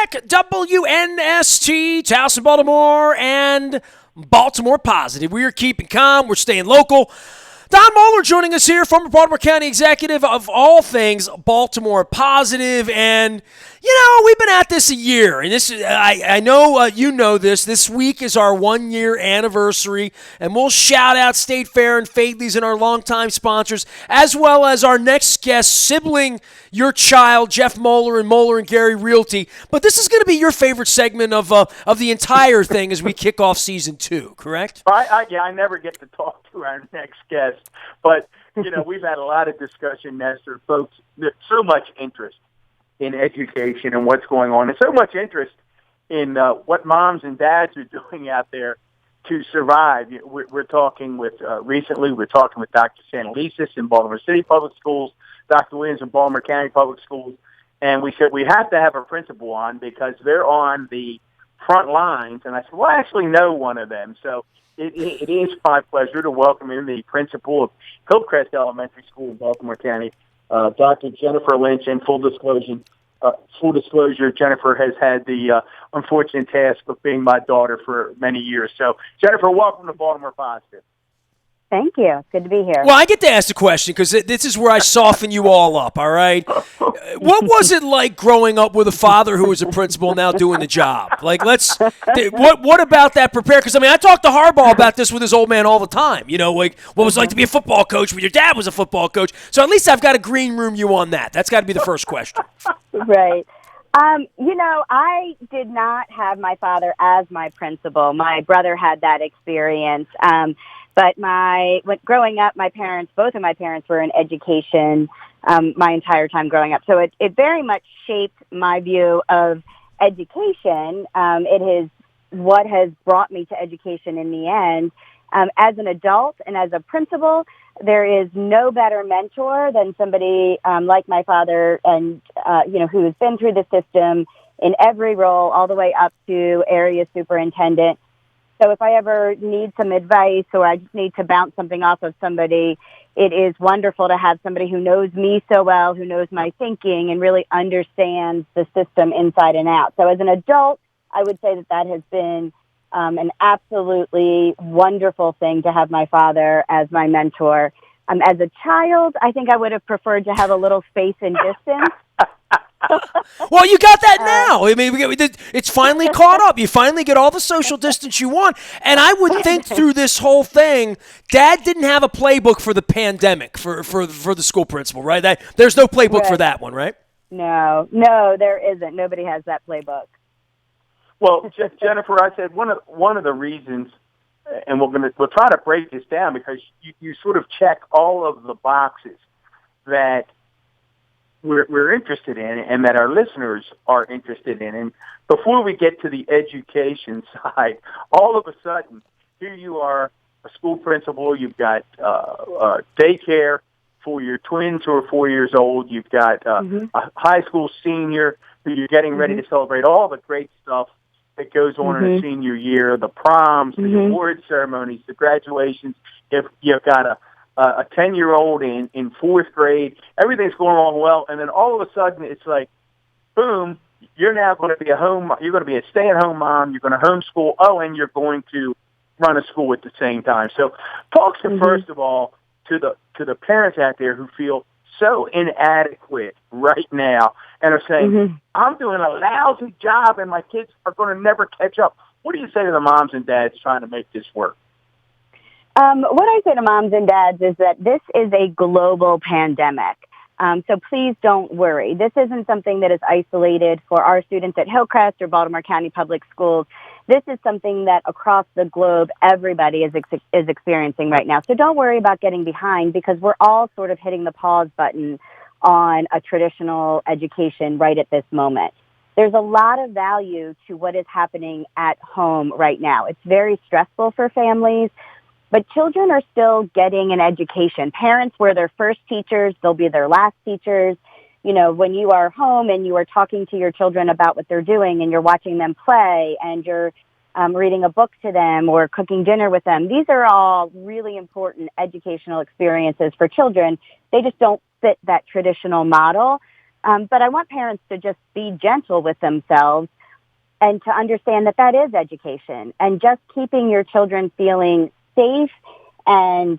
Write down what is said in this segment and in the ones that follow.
back. WNST, Towson, Baltimore, and Baltimore Positive. We are keeping calm. We're staying local. Don Moeller joining us here, former Baltimore County executive of all things Baltimore Positive. And, we've been at this a year. And this, I know you know this. This week is our 1-year anniversary. And we'll shout out State Fair and Fadley's and our longtime sponsors, as well as our next guest, sibling your child, Jeff Moeller and Gary Realty. But this is going to be your favorite segment of the entire thing as we kick off season 2, correct? I never get to talk to our next guest. But, we've had a lot of discussion, Nestor. Folks, there's so much interest in education and what's going on, and so much interest in what moms and dads are doing out there to survive. We're talking with, recently, we're talking with Dr. Sanalisis in Baltimore City Public Schools, Dr. Williams in Baltimore County Public Schools, and we said we have to have a principal on because they're on the front lines. And I said, well, I actually know one of them. So it is my pleasure to welcome in the principal of Hillcrest Elementary School in Baltimore County, Dr. Jennifer Lynch. And full disclosure, Jennifer has had the unfortunate task of being my daughter for many years. So, Jennifer, welcome to Baltimore Positive. Thank you. It's good to be here. Well, I get to ask the question because this is where I soften you all up, all right? What was it like growing up with a father who was a principal now doing the job? Like, what about that prepare? Because, I talk to Harbaugh about this with his old man all the time. What was it like to be a football coach when your dad was a football coach? So at least I've got to green room you on that. That's got to be the first question. Right. I did not have my father as my principal. My brother had that experience. But growing up, both of my parents were in education my entire time growing up. So it very much shaped my view of education. It is what has brought me to education in the end. As an adult and as a principal, there is no better mentor than somebody like my father and, who has been through the system in every role all the way up to area superintendent. So if I ever need some advice or I just need to bounce something off of somebody, it is wonderful to have somebody who knows me so well, who knows my thinking and really understands the system inside and out. So as an adult, I would say that has been an absolutely wonderful thing to have my father as my mentor. As a child, I think I would have preferred to have a little space and distance. Well, you got that now. It's finally caught up. You finally get all the social distance you want. And I would think through this whole thing, Dad didn't have a playbook for the pandemic for the school principal, right? There's no playbook for that one, right? No, there isn't. Nobody has that playbook. Well, Jennifer, I said one of the reasons, and we'll try to break this down because you sort of check all of the boxes that we're interested in and that our listeners are interested in. And before we get to the education side, all of a sudden, here you are, a school principal, you've got daycare for your twins who are 4 years old, you've got a high school senior who you're getting ready to celebrate all the great stuff that goes on in a senior year, the proms, the award ceremonies, the graduations. You've got a 10-year-old in fourth grade. Everything's going along well, and then all of a sudden it's like, boom! You're now going to be You're going to be a stay-at-home mom. You're going to homeschool. Oh, and you're going to run a school at the same time. So, talk to first of all to the parents out there who feel so inadequate right now and are saying, I'm doing a lousy job, and my kids are going to never catch up. What do you say to the moms and dads trying to make this work? What I say to moms and dads is that this is a global pandemic. So please don't worry. This isn't something that is isolated for our students at Hillcrest or Baltimore County Public Schools. This is something that across the globe everybody is experiencing right now. So don't worry about getting behind because we're all sort of hitting the pause button on a traditional education right at this moment. There's a lot of value to what is happening at home right now. It's very stressful for families. But children are still getting an education. Parents were their first teachers. They'll be their last teachers. When you are home and you are talking to your children about what they're doing and you're watching them play and you're reading a book to them or cooking dinner with them, these are all really important educational experiences for children. They just don't fit that traditional model. But I want parents to just be gentle with themselves. and to understand that that is education, and just keeping your children feeling safe and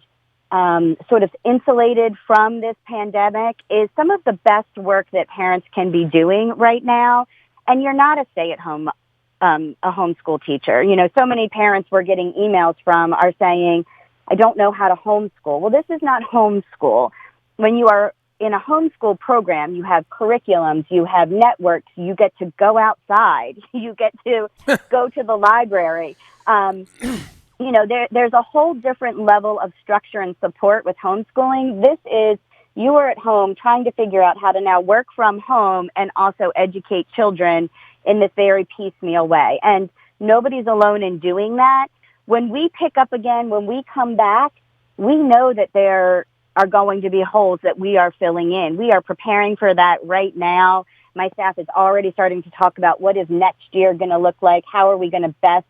sort of insulated from this pandemic is some of the best work that parents can be doing right now. And you're not a stay-at-home, a homeschool teacher. You know, so many parents we're getting emails from are saying, I don't know how to homeschool. Well, this is not homeschool. When you are in a homeschool program, you have curriculums, you have networks, you get to go outside, you get to go to the library. You know, there's a whole different level of structure and support with homeschooling. This is, you are at home trying to figure out how to now work from home and also educate children in this very piecemeal way. And nobody's alone in doing that. When we pick up again, when we come back, we know that there are going to be holes that we are filling in. We are preparing for that right now. My staff is already starting to talk about what is next year going to look like. How are we going to best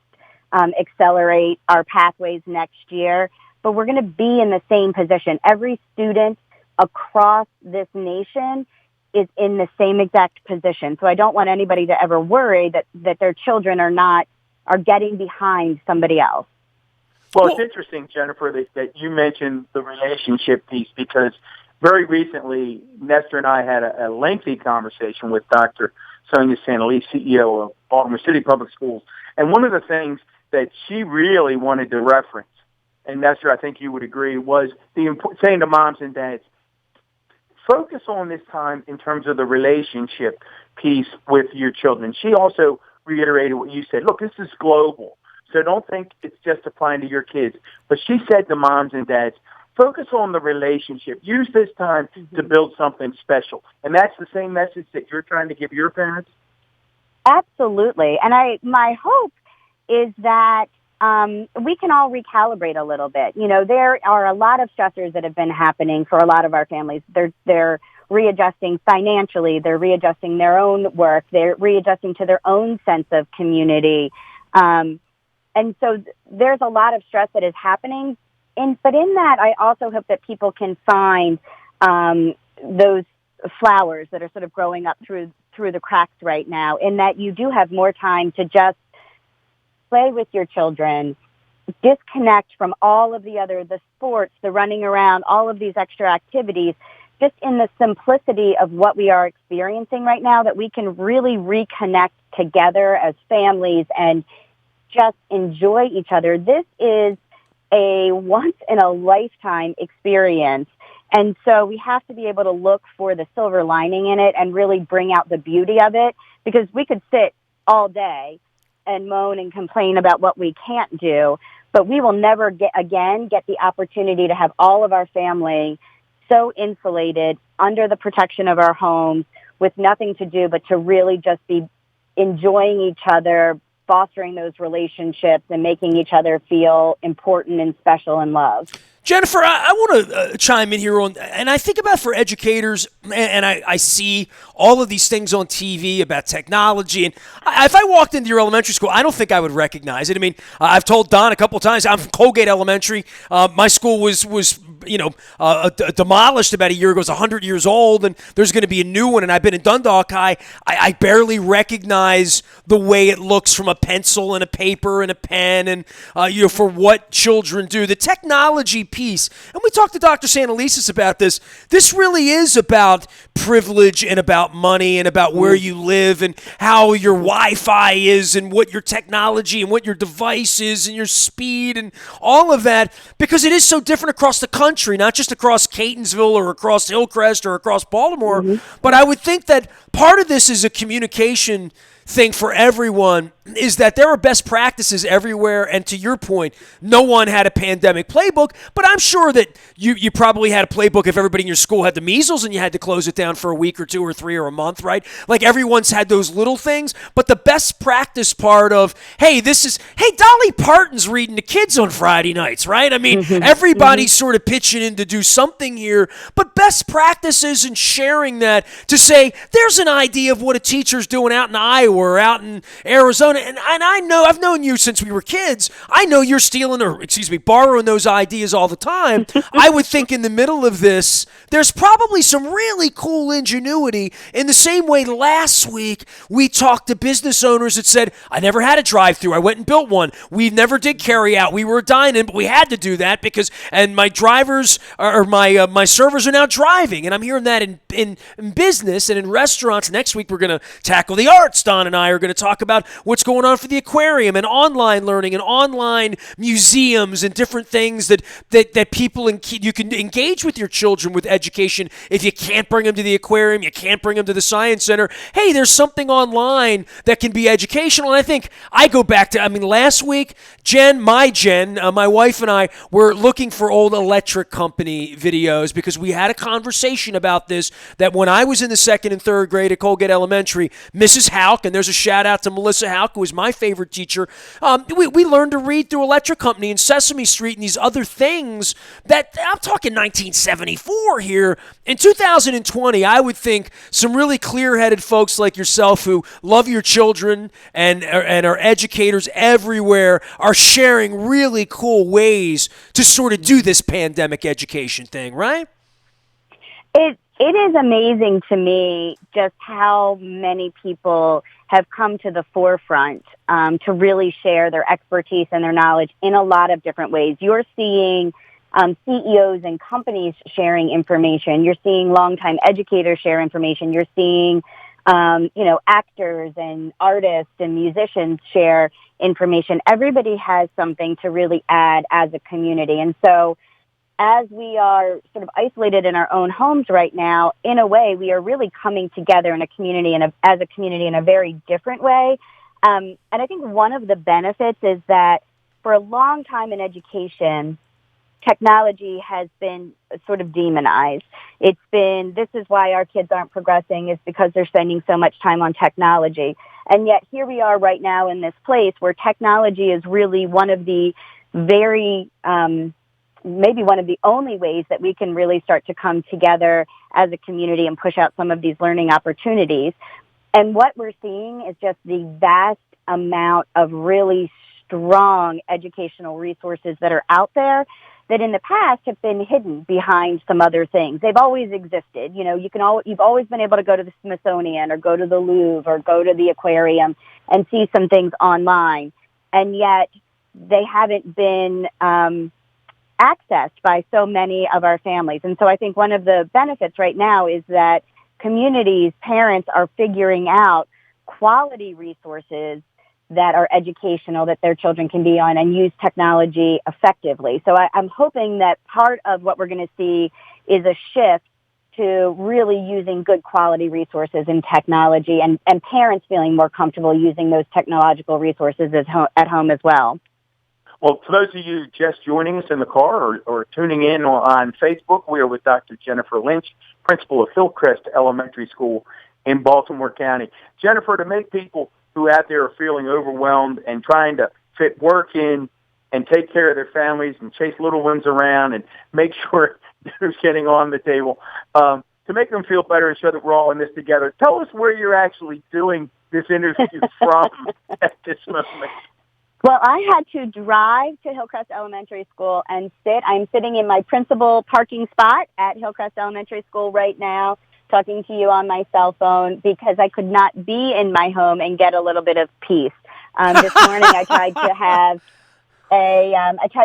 accelerate our pathways next year? But we're going to be in the same position. Every student across this nation is in the same exact position. So I don't want anybody to ever worry that their children are getting behind somebody else. Well, it's interesting, Jennifer, that you mentioned the relationship piece, because very recently Nestor and I had a lengthy conversation with Dr. Sonia Santalese, CEO of Baltimore City Public Schools. And one of the things that she really wanted to reference, and Nestor, I think you would agree, was saying to moms and dads, focus on this time in terms of the relationship piece with your children. She also reiterated what you said. Look, this is global, so don't think it's just applying to your kids. But she said to moms and dads, focus on the relationship. Use this time to build something special. And that's the same message that you're trying to give your parents? Absolutely. And my hope is that we can all recalibrate a little bit. You know, there are a lot of stressors that have been happening for a lot of our families. They're readjusting financially. They're readjusting their own work. They're readjusting to their own sense of community. And so there's a lot of stress that is happening. But in that, I also hope that people can find those flowers that are sort of growing up through the cracks right now, in that you do have more time to just play with your children, disconnect from all of the sports, the running around, all of these extra activities, just in the simplicity of what we are experiencing right now, that we can really reconnect together as families and just enjoy each other. This is a once-in-a-lifetime experience. And so we have to be able to look for the silver lining in it and really bring out the beauty of it, because we could sit all day and moan and complain about what we can't do, but we will never get the opportunity to have all of our family so insulated under the protection of our homes with nothing to do but to really just be enjoying each other, fostering those relationships, and making each other feel important and special and loved. Jennifer, I want to chime in here and I think about for educators, and I see all of these things on TV about technology, and if I walked into your elementary school, I don't think I would recognize it. I mean, I've told Don a couple of times, I'm from Colgate Elementary. My school was demolished about a year ago. It's 100 years old, and there's going to be a new one, and I've been in Dundalk High. I barely recognize the way it looks from a pencil and a paper and a pen, and for what children do. The technology piece, and we talked to Dr. Santalese about this. This really is about privilege and about money and about where you live and how your Wi-Fi is and what your technology and what your device is and your speed and all of that, because it is so different across the country, not just across Catonsville or across Hillcrest or across Baltimore. But I would think that part of this is a communication thing for everyone, is that there are best practices everywhere. And to your point, no one had a pandemic playbook, but I'm sure that you probably had a playbook if everybody in your school had the measles and you had to close it down for a week or two or three or a month, right? Like everyone's had those little things, but the best practice part of, hey, Dolly Parton's reading to kids on Friday nights, right? I mean, everybody's sort of pitching in to do something here, but best practices and sharing that to say, there's an idea of what a teacher's doing out in Iowa or out in Arizona. And I know, I've known you since we were kids. I know you're stealing borrowing those ideas all the time. I would think in the middle of this, there's probably some really cool ingenuity in the same way last week we talked to business owners that said, I never had a drive-through. I went and built one. We never did carry out. We were a dine-in, but we had to do that because, and my drivers or my servers are now driving. And I'm hearing that in business and in restaurants. Next week, we're going to tackle the arts. Don and I are going to talk about what's going on for the aquarium and online learning and online museums and different things that people, you can engage with your children with education. If you can't bring them to the aquarium, you can't bring them to the science center. Hey, there's something online that can be educational. And I think I go back to, last week, my wife and I were looking for old electric company videos because we had a conversation about this, that when I was in the 2nd and 3rd grade at Colgate Elementary, Mrs. Houck, and there's a shout out to Melissa Houck, who was my favorite teacher, we learned to read through Electric Company and Sesame Street and these other things that, I'm talking 1974 here. In 2020, I would think some really clear-headed folks like yourself who love your children and are educators everywhere are sharing really cool ways to sort of do this pandemic education thing, right? It is amazing to me just how many people have come to the forefront to really share their expertise and their knowledge in a lot of different ways. You're seeing CEOs and companies sharing information. You're seeing longtime educators share information. You're seeing, actors and artists and musicians share information. Everybody has something to really add as a community. And so as we are sort of isolated in our own homes right now, in a way, we are really coming together in a community as a community in a very different way. And I think one of the benefits is that for a long time in education, technology has been sort of demonized. This is why our kids aren't progressing, is because they're spending so much time on technology. And yet here we are right now in this place where technology is really one of the maybe one of the only ways that we can really start to come together as a community and push out some of these learning opportunities. And what we're seeing is just the vast amount of really strong educational resources that are out there that in the past have been hidden behind some other things. They've always existed. You've always been able to go to the Smithsonian or go to the Louvre or go to the aquarium and see some things online. And yet they haven't been accessed by so many of our families. And so I think one of the benefits right now is that communities, parents are figuring out quality resources that are educational, that their children can be on and use technology effectively. So I'm hoping that part of what we're going to see is a shift to really using good quality resources in technology and parents feeling more comfortable using those technological resources at home as well. Well, for those of you just joining us in the car or tuning in on Facebook, we are with Dr. Jennifer Lynch, principal of Hillcrest Elementary School in Baltimore County. Jennifer, to make people who out there are feeling overwhelmed and trying to fit work in and take care of their families and chase little ones around and make sure they're getting on the table, to make them feel better and show that we're all in this together, tell us where you're actually doing this interview from at this moment. Well, I had to drive to Hillcrest Elementary School and I'm sitting in my principal parking spot at Hillcrest Elementary School right now, talking to you on my cell phone because I could not be in my home and get a little bit of peace. This morning I tried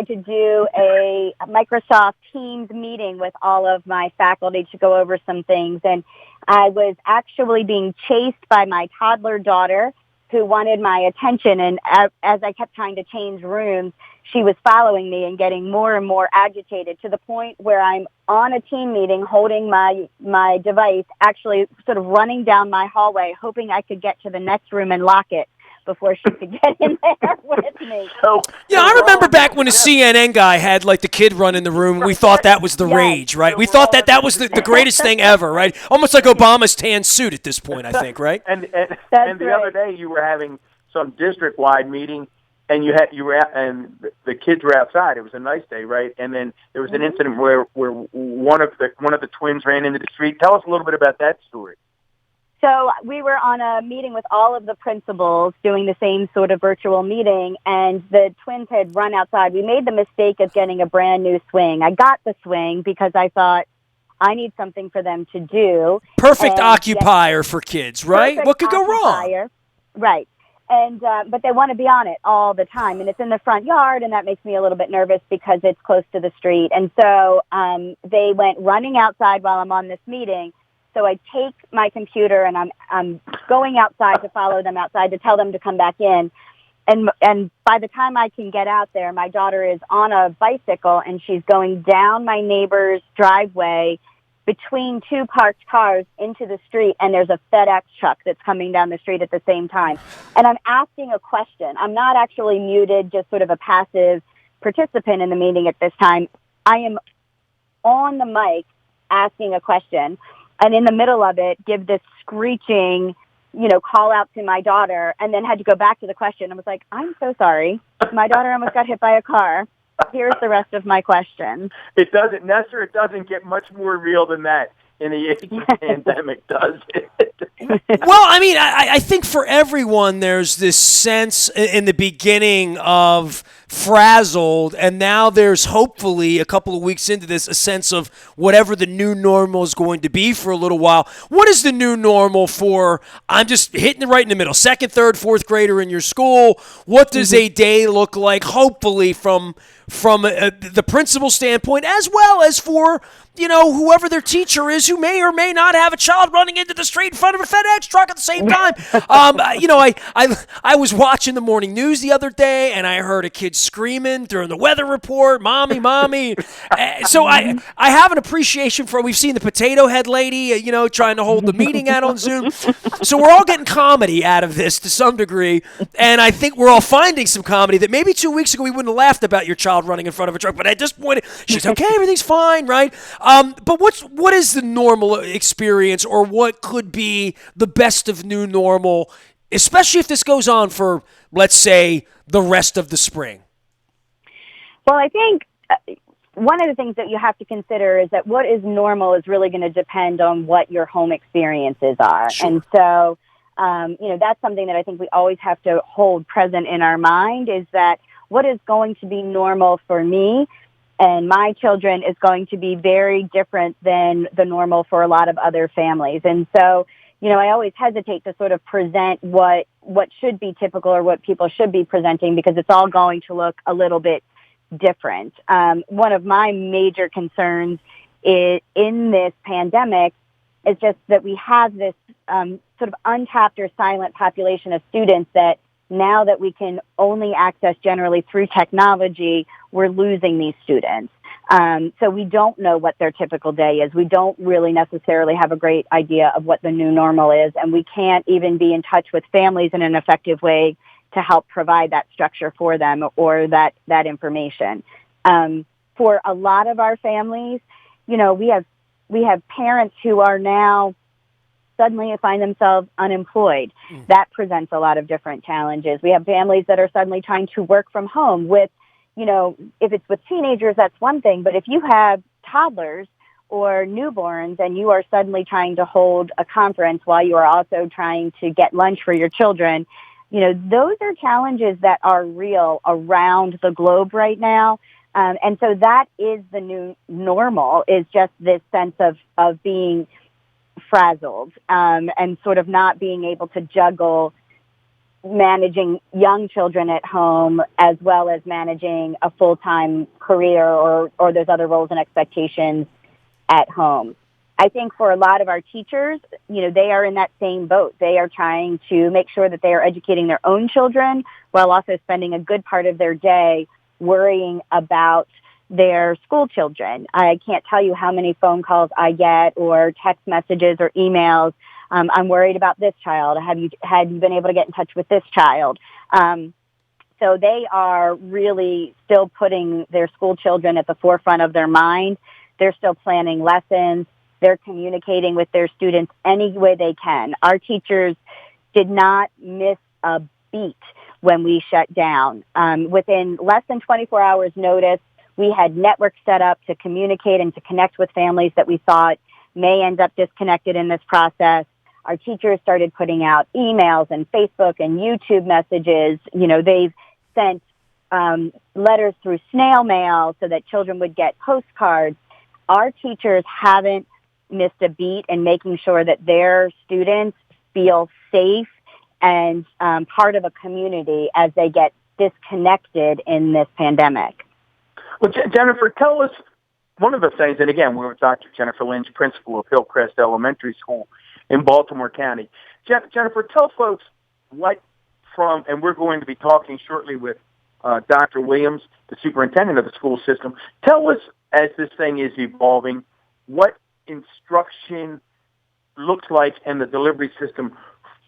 to do a Microsoft Teams meeting with all of my faculty to go over some things, and I was actually being chased by my toddler daughter who wanted my attention, and as I kept trying to change rooms, she was following me and getting more and more agitated to the point where I'm on a team meeting holding my device, actually sort of running down my hallway, hoping I could get to the next room and lock it before she could get in there with me. Yeah, I remember back when a CNN guy had like the kid run in the room. We thought that was the rage, right? We thought that was the greatest thing ever, right? Almost like Obama's tan suit at this point, I think, right? And the other day you were having some district-wide meeting, and the kids were outside. It was a nice day, right? And then there was an incident where one of the twins ran into the street. Tell us a little bit about that story. So we were on a meeting with all of the principals doing the same sort of virtual meeting, and the twins had run outside. We made the mistake of getting a brand new swing. I got the swing because I thought I need something for them to do. Perfect occupier for kids, right? Perfect What could go occupier. wrong? Right. And but they want to be on it all the time, and it's in the front yard, and that makes me a little bit nervous because it's close to the street. And so they went running outside while I'm on this meeting. So I take my computer and I'm going outside to follow them outside to tell them to come back in. And by the time I can get out there, my daughter is on a bicycle and she's going down my neighbor's driveway between two parked cars into the street, and there's a FedEx truck that's coming down the street at the same time. And I'm asking a question. I'm not actually muted, just sort of a passive participant in the meeting at this time. I am on the mic asking a question, and in the middle of it, give this screeching, call out to my daughter, and then had to go back to the question. I was like, I'm so sorry. My daughter almost got hit by a car. Here's the rest of my question. It doesn't get much more real than that in the age of pandemic, does it? Well, I mean, I think for everyone, there's this sense in the beginning of frazzled, and now there's hopefully a couple of weeks into this, a sense of whatever the new normal is going to be for a little while. What is the new normal for, I'm just hitting it right in the middle, second, third, fourth grader in your school? What does a day look like, hopefully, from the principal standpoint, as well as for whoever their teacher is who may or may not have a child running into the street in front of a FedEx truck at the same time. I was watching the morning news the other day, and I heard a kid screaming during the weather report, "Mommy, mommy!" So I have an appreciation for. We've seen the potato head lady, trying to hold the meeting out on Zoom. So we're all getting comedy out of this to some degree, and I think we're all finding some comedy that maybe 2 weeks ago we wouldn't have laughed about your child running in front of a truck, but at this point, she's okay, everything's fine, right? But what is the normal experience, or what could be the best of new normal, especially if this goes on for, let's say, the rest of the spring? Well, I think one of the things that you have to consider is that what is normal is really going to depend on what your home experiences are. Sure. And so, that's something that I think we always have to hold present in our mind, is that what is going to be normal for me and my children is going to be very different than the normal for a lot of other families. And so, I always hesitate to sort of present what should be typical or what people should be presenting, because it's all going to look a little bit different. One of my major concerns in this pandemic is just that we have this sort of untapped or silent population of students that, now that we can only access generally through technology, we're losing these students. So we don't know what their typical day is. We don't really necessarily have a great idea of what the new normal is, and we can't even be in touch with families in an effective way to help provide that structure for them or that information. For a lot of our families, we have parents who are now suddenly find themselves unemployed. That presents a lot of different challenges. We have families that are suddenly trying to work from home with, if it's with teenagers, that's one thing. But if you have toddlers or newborns and you are suddenly trying to hold a conference while you are also trying to get lunch for your children, those are challenges that are real around the globe right now. And so that is the new normal, is just this sense of being frazzled and sort of not being able to juggle managing young children at home as well as managing a full-time career or those other roles and expectations at home. I think for a lot of our teachers, they are in that same boat. They are trying to make sure that they are educating their own children while also spending a good part of their day worrying about their school children. I can't tell you how many phone calls I get or text messages or emails. I'm worried about this child. Have you been able to get in touch with this child? So they are really still putting their school children at the forefront of their mind. They're still planning lessons. They're communicating with their students any way they can. Our teachers did not miss a beat when we shut down. Within less than 24 hours notice, we had networks set up to communicate and to connect with families that we thought may end up disconnected in this process. Our teachers started putting out emails and Facebook and YouTube messages. They've sent letters through snail mail so that children would get postcards. Our teachers haven't missed a beat in making sure that their students feel safe and part of a community as they get disconnected in this pandemic. Well, Jennifer, tell us one of the things, and again, we're with Dr. Jennifer Lynch, principal of Hillcrest Elementary School in Baltimore County. Jennifer, tell folks and we're going to be talking shortly with Dr. Williams, the superintendent of the school system. Tell us, as this thing is evolving, what instruction looks like and the delivery system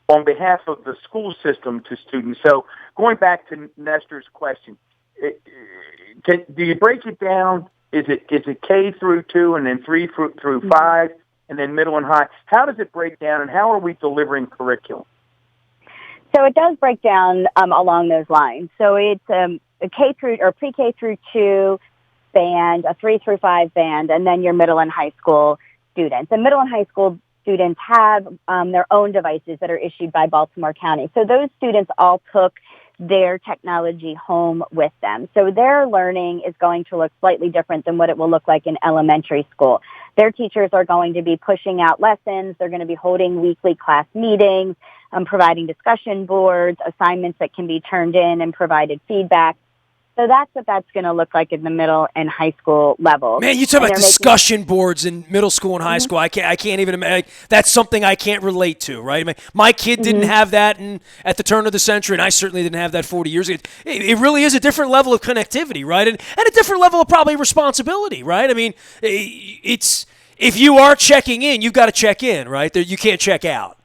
on behalf of the school system to students. So going back to Nestor's question, do you break it down? Is it K through 2 and then 3 through 5 and then middle and high? How does it break down, and how are we delivering curriculum? So it does break down along those lines. So it's a K through or pre-K through 2 band, a 3 through 5 band, and then your middle and high school students. And middle and high school students have their own devices that are issued by Baltimore County. So those students all took their technology home with them. So their learning is going to look slightly different than what it will look like in elementary school. Their teachers are going to be pushing out lessons. They're going to be holding weekly class meetings, providing discussion boards, assignments that can be turned in and provided feedback. So that's what that's going to look like in the middle and high school level. Man, you talk about discussion boards in middle school and high school. I can't even imagine. That's something I can't relate to, right? I mean, my kid didn't have that at the turn of the century, and I certainly didn't have that 40 years ago. It really is a different level of connectivity, right? And a different level of probably responsibility, right? I mean, it's if you are checking in, you've got to check in, right? You can't check out.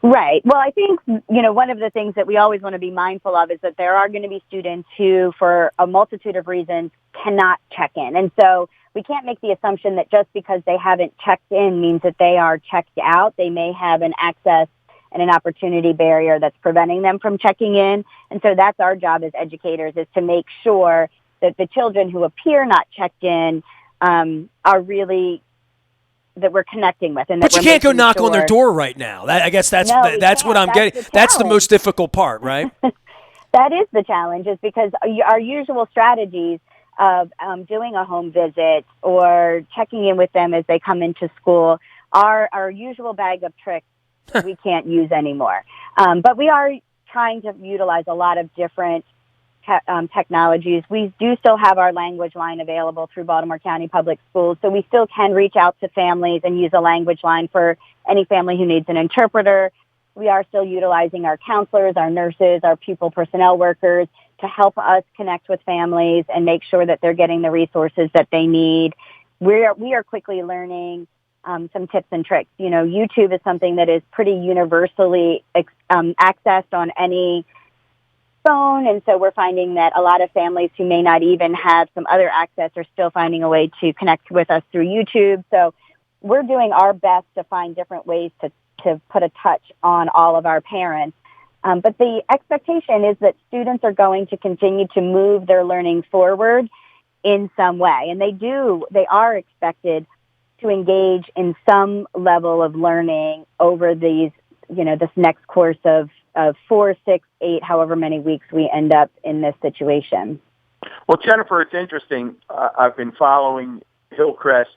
Right. Well, I think, one of the things that we always want to be mindful of is that there are going to be students who, for a multitude of reasons, cannot check in. And so we can't make the assumption that just because they haven't checked in means that they are checked out. They may have an access and an opportunity barrier that's preventing them from checking in. And so that's our job as educators, is to make sure that the children who appear not checked in are really that we're connecting with. And but you can't go knock on their door right now. I guess that's what I'm getting. That's the most difficult part, right? That is the challenge, is because our usual strategies of doing a home visit or checking in with them as they come into school, our usual bag of tricks we can't use anymore. But we are trying to utilize a lot of different technologies. We do still have our language line available through Baltimore County Public Schools, so we still can reach out to families and use a language line for any family who needs an interpreter. We are still utilizing our counselors, our nurses, our pupil personnel workers to help us connect with families and make sure that they're getting the resources that they need. We are quickly learning some tips and tricks. YouTube is something that is pretty universally accessed on any phone, and so we're finding that a lot of families who may not even have some other access are still finding a way to connect with us through YouTube. So we're doing our best to find different ways to put a touch on all of our parents. But the expectation is that students are going to continue to move their learning forward in some way, and they are expected to engage in some level of learning over these, this next course of 4, 6, 8, however many weeks we end up in this situation. Well, Jennifer, it's interesting. I've been following Hillcrest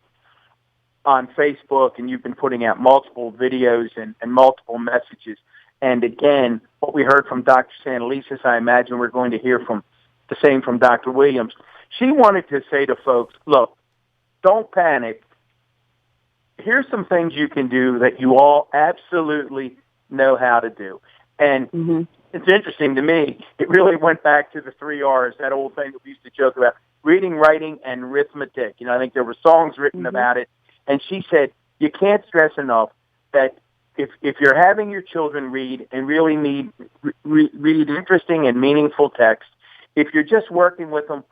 on Facebook, and you've been putting out multiple videos and multiple messages. And again, what we heard from Dr. Santelises, I imagine we're going to hear from the same from Dr. Williams. She wanted to say to folks, look, don't panic. Here's some things you can do that you all absolutely know how to do. And it's interesting to me, it really went back to the 3 R's, that old thing that we used to joke about, reading, writing, and arithmetic. I think there were songs written about it. And she said, you can't stress enough that if you're having your children read and really read interesting and meaningful text, if you're just working with them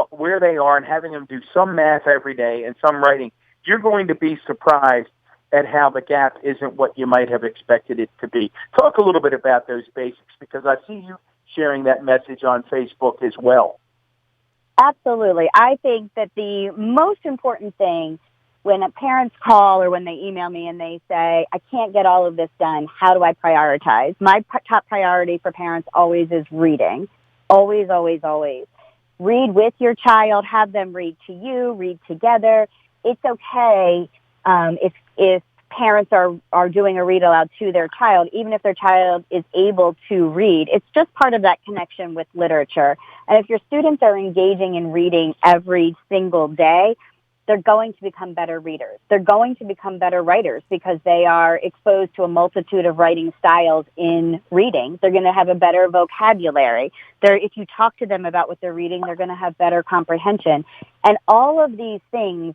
where they are and having them do some math every day and some writing, you're going to be surprised at how the gap isn't what you might have expected it to be. Talk a little bit about those basics, because I see you sharing that message on Facebook as well. Absolutely. I think that the most important thing when parents call or when they email me and they say, I can't get all of this done, how do I prioritize? My top priority for parents always is reading. Always, always, always. Read with your child, have them read to you, read together. It's okay if parents are doing a read aloud to their child, even if their child is able to read. It's just part of that connection with literature. And if your students are engaging in reading every single day, they're going to become better readers. They're going to become better writers because they are exposed to a multitude of writing styles in reading. They're going to have a better vocabulary. If you talk to them about what they're reading, they're going to have better comprehension. And all of these things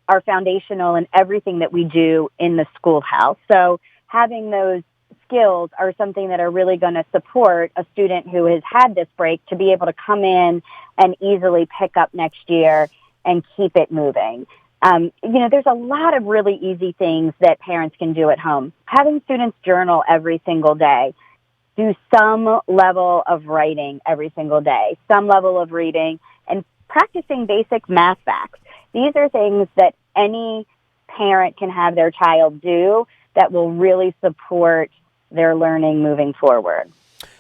are foundational in everything that we do in the schoolhouse. So having those skills are something that are really going to support a student who has had this break to be able to come in and easily pick up next year and keep it moving. There's a lot of really easy things that parents can do at home. Having students journal every single day, do some level of writing every single day, some level of reading, and practicing basic math facts. These are things that any parent can have their child do that will really support their learning moving forward.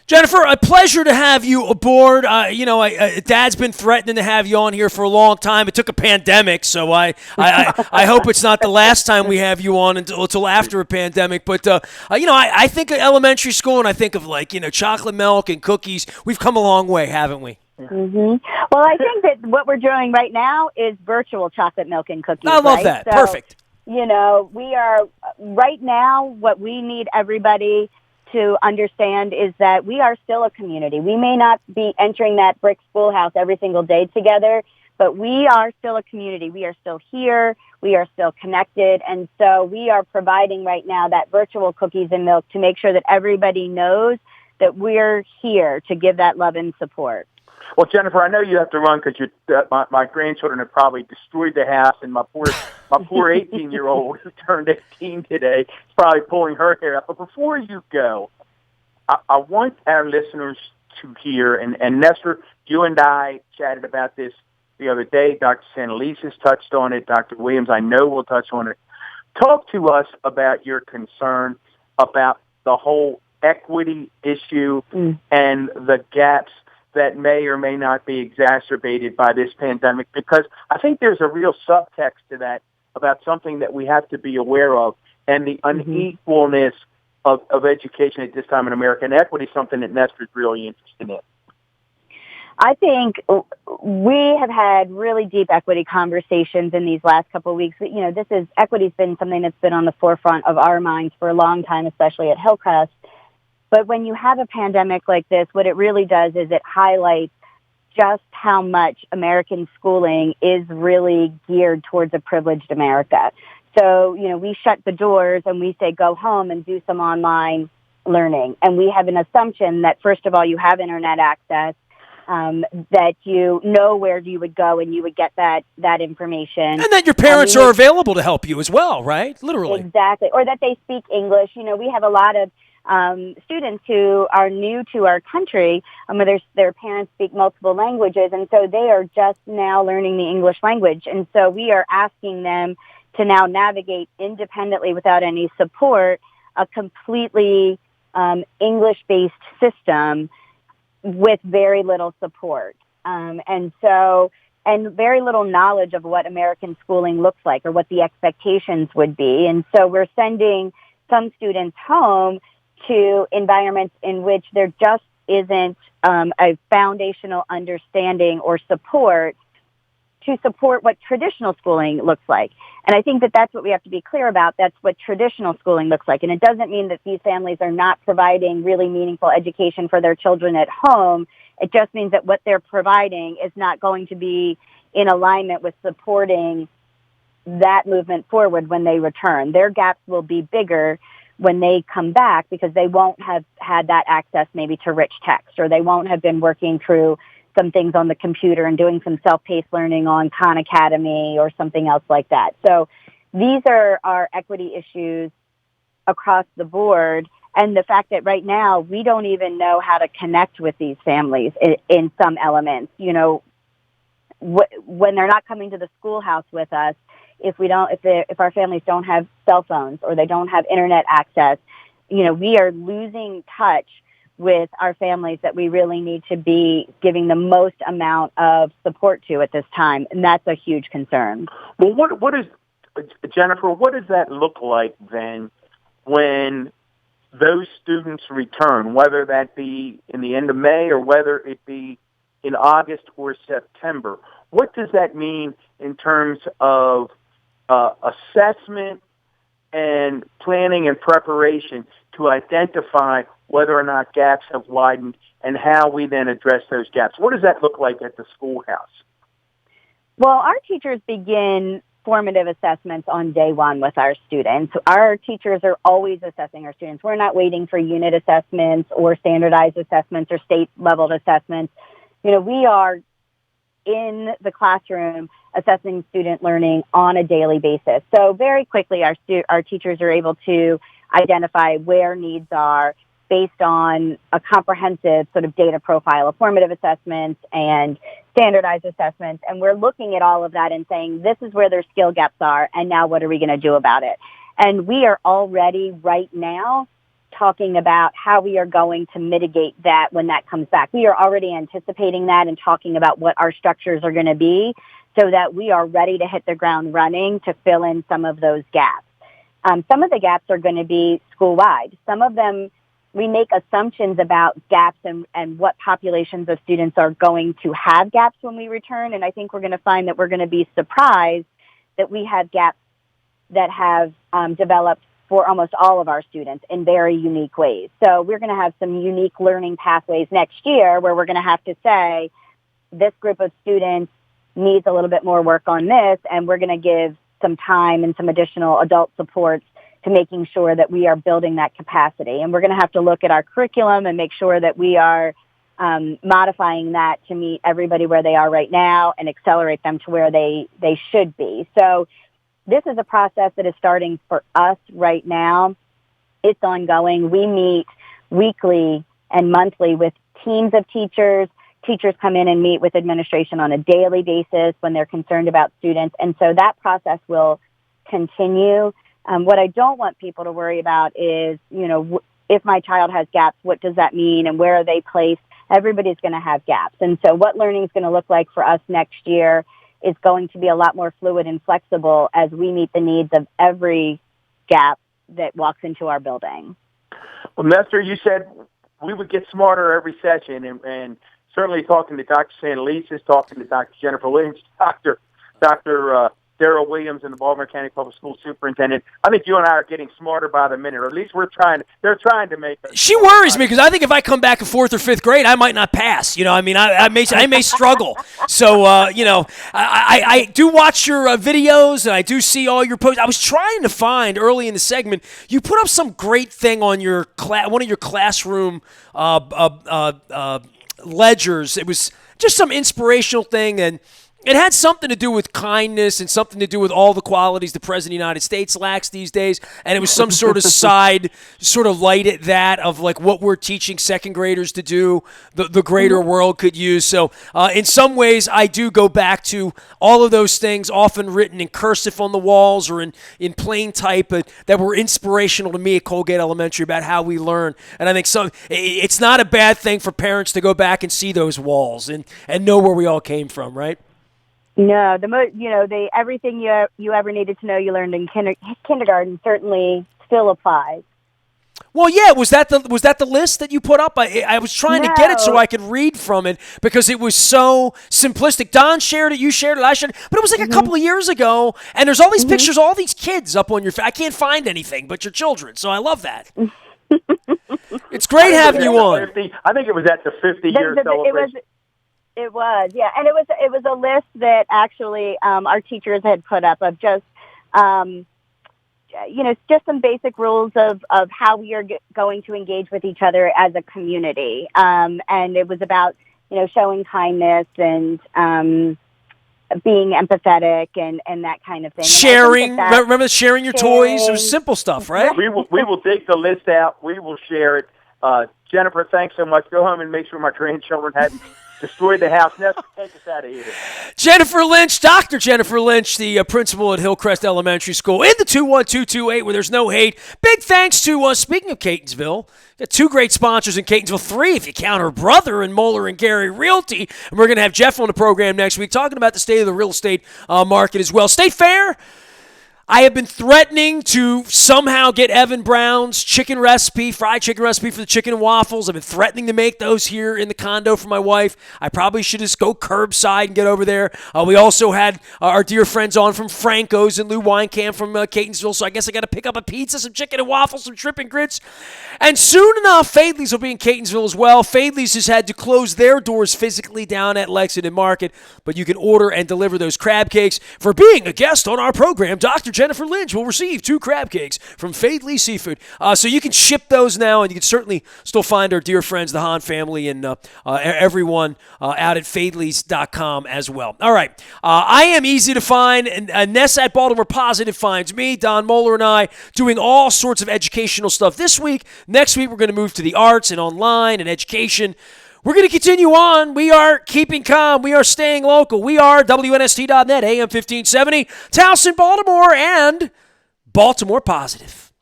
Jennifer, a pleasure to have you aboard. Dad's been threatening to have you on here for a long time. It took a pandemic, so I hope it's not the last time we have you on until after a pandemic. But I think of elementary school and I think of chocolate milk and cookies. We've come a long way, haven't we? Mm-hmm. Well, I think that what we're doing right now is virtual chocolate milk and cookies. I love that. So, perfect. We are right now. What we need everybody to understand is that we are still a community. We may not be entering that brick schoolhouse every single day together, but we are still a community. We are still here. We are still connected. And so we are providing right now that virtual cookies and milk to make sure that everybody knows that we're here to give that love and support. Well, Jennifer, I know you have to run because my grandchildren have probably destroyed the house, and my poor 18-year-old who turned 18 today is probably pulling her hair out. But before you go, I want our listeners to hear, and Nestor, you and I chatted about this the other day. Dr. Santalese has touched on it. Dr. Williams, I know, will touch on it. Talk to us about your concern about the whole equity issue and the gaps that may or may not be exacerbated by this pandemic, because I think there's a real subtext to that about something that we have to be aware of, and the unequalness of education at this time in America. And equity is something that Nestor's really interested in. I think we have had really deep equity conversations in these last couple of weeks. Equity's been something that's been on the forefront of our minds for a long time, especially at Hillcrest. But when you have a pandemic like this, what it really does is it highlights just how much American schooling is really geared towards a privileged America. So, we shut the doors and we say, go home and do some online learning. And we have an assumption that, first of all, you have internet access, that you know where you would go and you would get that information. And that your parents are available to help you as well, right? Literally. Exactly. Or that they speak English. We have a lot of students who are new to our country, where their parents speak multiple languages, and so they are just now learning the English language. And so we are asking them to now navigate independently without any support a completely English-based system with very little support. And very little knowledge of what American schooling looks like or what the expectations would be. And so we're sending some students home to environments in which there just isn't a foundational understanding or support to support what traditional schooling looks like. And I think that that's what we have to be clear about. That's what traditional schooling looks like. And it doesn't mean that these families are not providing really meaningful education for their children at home. It just means that what they're providing is not going to be in alignment with supporting that movement forward when they return. Their gaps will be bigger when they come back because they won't have had that access maybe to rich text, or they won't have been working through some things on the computer and doing some self-paced learning on Khan Academy or something else like that. So these are our equity issues across the board. And the fact that right now we don't even know how to connect with these families in some elements. When they're not coming to the schoolhouse with us, if our families don't have cell phones or they don't have internet access, we are losing touch with our families that we really need to be giving the most amount of support to at this time, and that's a huge concern. Well, what is, Jennifer, what does that look like then when those students return, whether that be in the end of May or whether it be in August or September? What does that mean in terms of assessment and planning and preparation to identify whether or not gaps have widened and how we then address those gaps? What does that look like at the schoolhouse? Well, our teachers begin formative assessments on day one with our students. Our teachers are always assessing our students. We're not waiting for unit assessments or standardized assessments or state-leveled assessments. We are in the classroom assessing student learning on a daily basis. So very quickly, our teachers are able to identify where needs are based on a comprehensive sort of data profile of formative assessments and standardized assessments. And we're looking at all of that and saying, this is where their skill gaps are, and now what are we going to do about it? And we are already right now talking about how we are going to mitigate that when that comes back. We are already anticipating that and talking about what our structures are going to be so that we are ready to hit the ground running to fill in some of those gaps. Some of the gaps are going to be school-wide. Some of them, we make assumptions about gaps and what populations of students are going to have gaps when we return, and I think we're going to find that we're going to be surprised that we have gaps that have developed for almost all of our students in very unique ways. So we're going to have some unique learning pathways next year where we're going to have to say, this group of students needs a little bit more work on this, and we're going to give some time and some additional adult supports to making sure that we are building that capacity. And we're going to have to look at our curriculum and make sure that we are modifying that to meet everybody where they are right now and accelerate them to where they should be. So this is a process that is starting for us right now. It's ongoing. We meet weekly and monthly with teams of teachers. Teachers come in and meet with administration on a daily basis when they're concerned about students. And so that process will continue. What I don't want people to worry about is, if my child has gaps, what does that mean and where are they placed? Everybody's going to have gaps. And so what learning is going to look like for us next year is going to be a lot more fluid and flexible as we meet the needs of every gap that walks into our building. Well, Nestor, you said we would get smarter every session, and certainly talking to Dr. Santelises, talking to Dr. Jennifer Lynch, Dr. Darrell Williams, and the Baltimore County Public School Superintendent. I think you and I are getting smarter by the minute, or at least they're trying to make us. She worries me because I think if I come back in 4th or 5th grade, I might not pass. I may struggle. So, I do watch your videos, and I do see all your posts. I was trying to find early in the segment, you put up some great thing on your one of your classroom ledgers. It was just some inspirational thing, and it had something to do with kindness and something to do with all the qualities the President of the United States lacks these days. And it was some sort of side sort of light at that of like what we're teaching second graders to do, the greater world could use. So in some ways, I do go back to all of those things often written in cursive on the walls or in plain type that were inspirational to me at Colgate Elementary about how we learn. And I think it's not a bad thing for parents to go back and see those walls and know where we all came from, right? No, everything you ever needed to know you learned in kindergarten certainly still applies. Well, yeah, was that the list that you put up? I was trying to get it so I could read from it because it was so simplistic. Don shared it, you shared it, I shared it, but it was like a couple of years ago, and there's all these pictures, all these kids up on your I can't find anything but your children, so I love that. It's great having you on. I think it was at the 50-year celebration. It was, yeah, and it was a list that actually our teachers had put up of just, just some basic rules of how we are going to engage with each other as a community, and it was about showing kindness and being empathetic and that kind of thing. Sharing, remember sharing your toys? It was simple stuff, right? We will dig the list out. We will share it. Jennifer, thanks so much. Go home and make sure my grandchildren hadn't destroyed the house. Now take us out of here. Jennifer Lynch, Dr. Jennifer Lynch, the principal at Hillcrest Elementary School, in the 21228 where there's no hate. Big thanks to, speaking of Catonsville, got two great sponsors in Catonsville, three if you count her brother in Moeller and Gary Realty. And we're going to have Jeff on the program next week talking about the state of the real estate market as well. State Fair. I have been threatening to somehow get Evan Brown's chicken recipe, fried chicken recipe for the chicken and waffles. I've been threatening to make those here in the condo for my wife. I probably should just go curbside and get over there. We also had our dear friends on from Franco's and Lou Weinkamp from Catonsville, so I guess I got to pick up a pizza, some chicken and waffles, some shrimp and grits. And soon enough, Fadley's will be in Catonsville as well. Fadley's has had to close their doors physically down at Lexington Market, but you can order and deliver those crab cakes. For being a guest on our program, Dr. Jennifer Lynch will receive 2 crab cakes from Fadley Seafood. So you can ship those now, and you can certainly still find our dear friends, the Hahn family, and everyone out at Fadleys.com as well. All right. I am easy to find, and Ness at Baltimore Positive finds me, Don Moeller, and I doing all sorts of educational stuff this week. Next week, we're going to move to the arts and online and education. We're going to continue on. We are keeping calm. We are staying local. We are WNST.net, AM 1570, Towson, Baltimore, and Baltimore Positive.